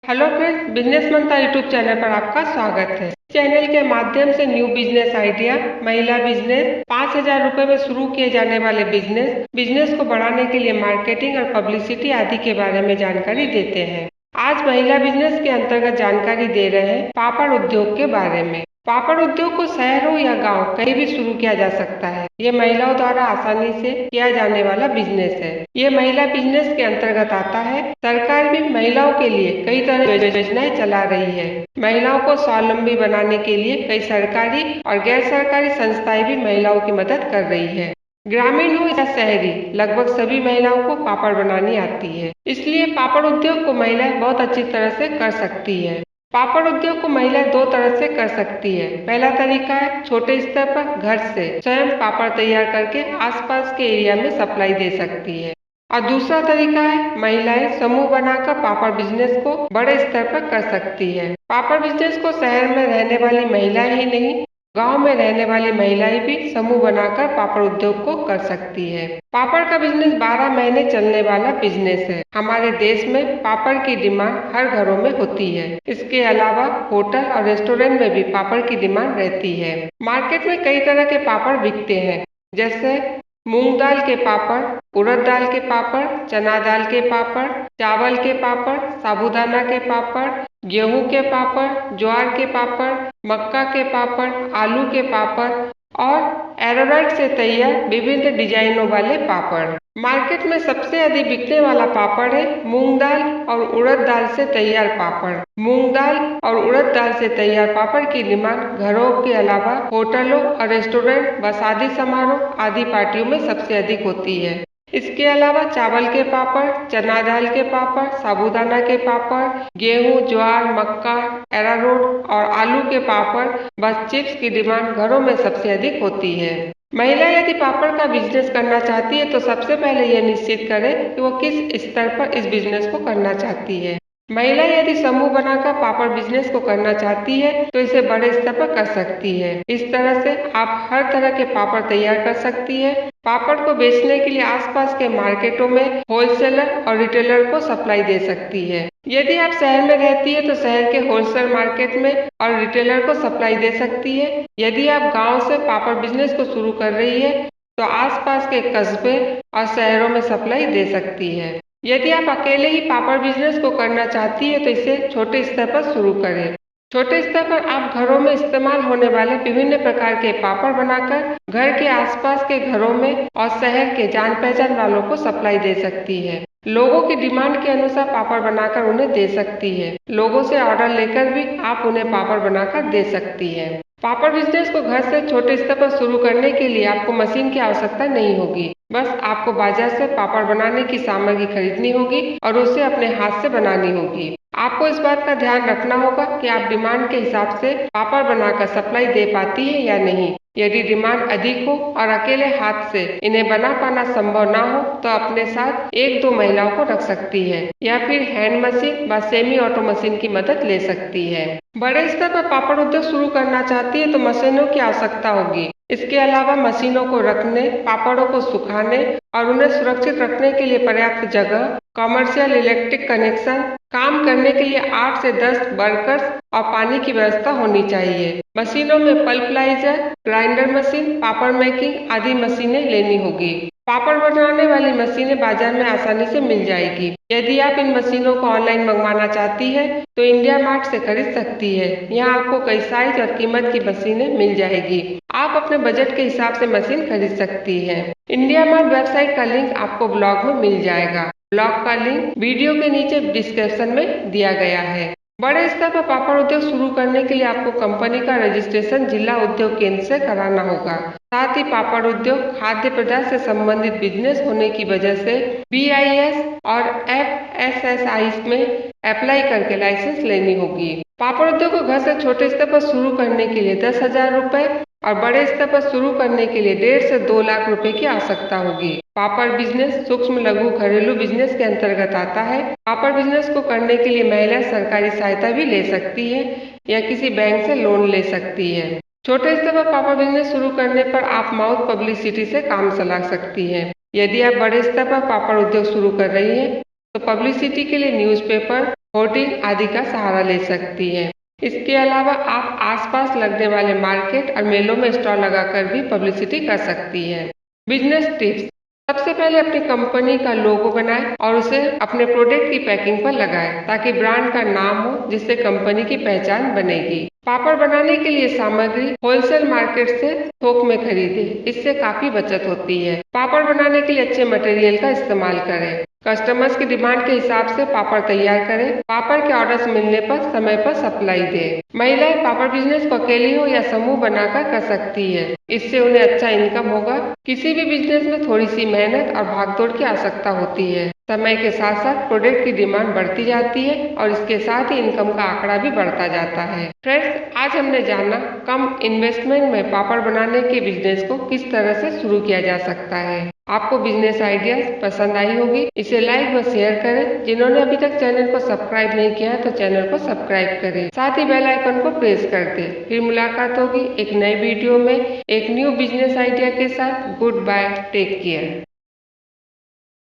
Hello friends, business मंत्रा YouTube channel पर आपका स्वागत है। इस चैनल के माध्यम से न्यू बिजनेस आइडिया, महिला बिजनेस, 5,000 रुपए में शुरू किए जाने वाले बिजनेस को बढ़ाने के लिए मार्केटिंग और पब्लिसिटी आदि के बारे में जानकारी देते हैं। आज महिला बिजनेस के अंतर्गत जानकारी दे रहे हैं पापड़ उद्योग के बारे में। पापड़ उद्योग को शहरों या गांव कहीं भी शुरू किया जा सकता है। ये महिलाओं द्वारा आसानी से किया जाने वाला बिजनेस है। ये महिला बिजनेस के अंतर्गत आता है। सरकार भी महिलाओं के लिए कई तरह की योजनाएं चला रही है। महिलाओं को स्वावलंबी बनाने के लिए कई सरकारी और गैर सरकारी संस्थाएं भी महिलाओं की मदद कर रही है। ग्रामीण हो या शहरी, लगभग सभी महिलाओं को पापड़ बनानी आती है। इसलिए पापड़ उद्योग को महिलाएं बहुत अच्छी तरह से कर सकती है। पापड़ उद्योग को महिलाएं दो तरह से कर सकती है। पहला तरीका है छोटे स्तर पर घर से स्वयं पापड़ तैयार करके आसपास के एरिया में सप्लाई दे सकती है। और दूसरा तरीका है महिलाएं समूह बनाकर पापड़ बिजनेस को बड़े स्तर पर कर सकती है। पापड़ बिजनेस को शहर में रहने वाली महिलाएं ही नहीं, गांव में रहने वाली महिलाएं भी समूह बनाकर पापड़ उद्योग को कर सकती है। पापड़ का बिजनेस 12 महीने चलने वाला बिजनेस है। हमारे देश में पापड़ की डिमांड हर घरों में होती है। इसके अलावा होटल और रेस्टोरेंट में भी पापड़ की डिमांड रहती है। मार्केट में कई तरह के पापड़ बिकते हैं, जैसे मूंग दाल के पापड़, उड़द दाल के पापड़, चना दाल के पापड़, चावल के पापड़, साबूदाना के पापड़, गेहूं के पापड़, ज्वार के पापड़, मक्का के पापड़, आलू के पापड़ और एरारोट से तैयार विभिन्न डिजाइनों वाले पापड़। मार्केट में सबसे अधिक बिकने वाला पापड़ है मूंग दाल और उड़द दाल से तैयार पापड़। मूंग दाल और उड़द दाल से तैयार पापड़ की डिमांड घरों के अलावा होटलों और रेस्टोरेंट व शादी समारोह आदि पार्टियों में सबसे अधिक होती है। इसके अलावा चावल के पापड़, चना दाल के पापड़, साबूदाना के पापड़, गेहूं, ज्वार, मक्का, एरारोट और आलू के पापड़ व चिप्स की डिमांड घरों में सबसे अधिक होती है। महिला यदि पापड़ का बिजनेस करना चाहती है तो सबसे पहले यह निश्चित करे कि वो किस स्तर पर इस बिजनेस को करना चाहती है। महिला यदि समूह बनाकर पापड़ बिजनेस को करना चाहती है तो इसे बड़े स्तर पर कर सकती है। इस तरह से आप हर तरह के पापड़ तैयार कर सकती है। पापड़ को बेचने के लिए आसपास के मार्केटों में होलसेलर और रिटेलर को सप्लाई दे सकती है। यदि आप शहर में रहती है तो शहर के होलसेल मार्केट में और रिटेलर को सप्लाई दे सकती है। यदि आप गांव से पापड़ बिजनेस को शुरू कर रही है तो आसपास के कस्बे और शहरों में सप्लाई दे सकती है। यदि आप अकेले ही पापड़ बिजनेस को करना चाहती है तो इसे छोटे स्तर पर शुरू करें। छोटे स्तर पर आप घरों में इस्तेमाल होने वाले विभिन्न प्रकार के पापड़ बनाकर घर के आसपास के घरों में और शहर के जान पहचान वालों को सप्लाई दे सकती है। लोगों की डिमांड के अनुसार पापड़ बनाकर उन्हें दे सकती है। लोगों से ऑर्डर लेकर भी आप उन्हें पापड़ बनाकर दे सकती है। पापड़ बिजनेस को घर से छोटे स्तर पर शुरू करने के लिए आपको मशीन की आवश्यकता नहीं होगी। बस आपको बाजार से पापड़ बनाने की सामग्री खरीदनी होगी और उसे अपने हाथ से बनानी होगी। आपको इस बात का ध्यान रखना होगा कि आप डिमांड के हिसाब से पापड़ बनाकर सप्लाई दे पाती है या नहीं। यदि डिमांड अधिक हो और अकेले हाथ से इन्हें बना पाना संभव ना हो तो अपने साथ 1-2 महिलाओं को रख सकती है या फिर हैंड मशीन व सेमी ऑटो मशीन की मदद ले सकती है। बड़े स्तर पर पापड़ उद्योग शुरू करना चाहती है तो मशीनों की आवश्यकता होगी। इसके अलावा मशीनों को रखने, पापड़ों को सुखाने और उन्हें सुरक्षित रखने के लिए पर्याप्त जगह, कमर्शियल इलेक्ट्रिक कनेक्शन, काम करने के लिए 8 से 10 वर्कर्स और पानी की व्यवस्था होनी चाहिए। मशीनों में पल्पलाइजर, ग्राइंडर मशीन, पापड़ मेकिंग आदि मशीनें लेनी होगी। पापड़ बनाने वाली मशीनें बाजार में आसानी से मिल जाएगी। यदि आप इन मशीनों को ऑनलाइन मंगवाना चाहती है तो इंडिया मार्ट से खरीद सकती है। यहाँ आपको कई साइज और कीमत की मशीनें मिल जाएगी। आप अपने बजट के हिसाब से मशीन खरीद सकती है। इंडिया मार्ट वेबसाइट का लिंक आपको ब्लॉग में मिल जाएगा। ब्लॉग का लिंक वीडियो के नीचे डिस्क्रिप्शन में दिया गया है। बड़े स्तर पर पापड़ उद्योग शुरू करने के लिए आपको कंपनी का रजिस्ट्रेशन जिला उद्योग केंद्र से कराना होगा। साथ ही पापड़ उद्योग खाद्य पदार्थ से संबंधित बिजनेस होने की वजह से BIS और FSSAI में अप्लाई करके लाइसेंस लेनी होगी। पापड़ उद्योग को घर से छोटे स्तर पर शुरू करने के लिए 10,000 रुपए और बड़े स्तर पर शुरू करने के लिए 1.5 से 2 लाख रुपए की आवश्यकता होगी। पापड़ बिजनेस सूक्ष्म लघु घरेलू बिजनेस के अंतर्गत आता है। पापड़ बिजनेस को करने के लिए महिला सरकारी सहायता भी ले सकती है या किसी बैंक से लोन ले सकती है। छोटे स्तर पर पापड़ बिजनेस शुरू करने पर आप माउथ पब्लिसिटी से काम चला सकती हैं। यदि आप बड़े स्तर पर पापड़ उद्योग शुरू कर रही हैं तो पब्लिसिटी के लिए न्यूज़पेपर, होर्डिंग आदि का सहारा ले सकती है। इसके अलावा आप आसपास लगने वाले मार्केट और मेलों में स्टॉल लगाकर भी पब्लिसिटी कर सकती है। Business tips. सबसे पहले अपनी कंपनी का लोगो बनाएं और उसे अपने प्रोडक्ट की पैकिंग पर लगाएं ताकि ब्रांड का नाम हो, जिससे कंपनी की पहचान बनेगी। पापड़ बनाने के लिए सामग्री होलसेल मार्केट से थोक में खरीदें, इससे काफी बचत होती है। पापड़ बनाने के लिए अच्छे मटेरियल का इस्तेमाल करें। कस्टमर्स की डिमांड के हिसाब से पापड़ तैयार करें। पापड़ के ऑर्डर्स मिलने पर समय पर सप्लाई दें। महिलाएं पापड़ बिजनेस को अकेली हो या समूह बनाकर कर सकती है, इससे उन्हें अच्छा इनकम होगा। किसी भी बिजनेस में थोड़ी सी मेहनत और भागदौड़ की आवश्यकता होती है। समय के साथ साथ प्रोडक्ट की डिमांड बढ़ती जाती है और इसके साथ ही इनकम का आंकड़ा भी बढ़ता जाता है। फ्रेंड्स, आज हमने जाना कम इन्वेस्टमेंट में पापड़ बनाने के बिजनेस को किस तरह से शुरू किया जा सकता है। आपको बिजनेस आइडिया पसंद आई होगी, इसे लाइक व शेयर करें। जिन्होंने अभी तक चैनल को सब्सक्राइब नहीं किया है तो चैनल को सब्सक्राइब करें, साथ ही बेल आइकन को प्रेस कर दें। फिर मुलाकात होगी एक नई वीडियो में एक न्यू बिजनेस आइडिया के साथ। Good bye, take care.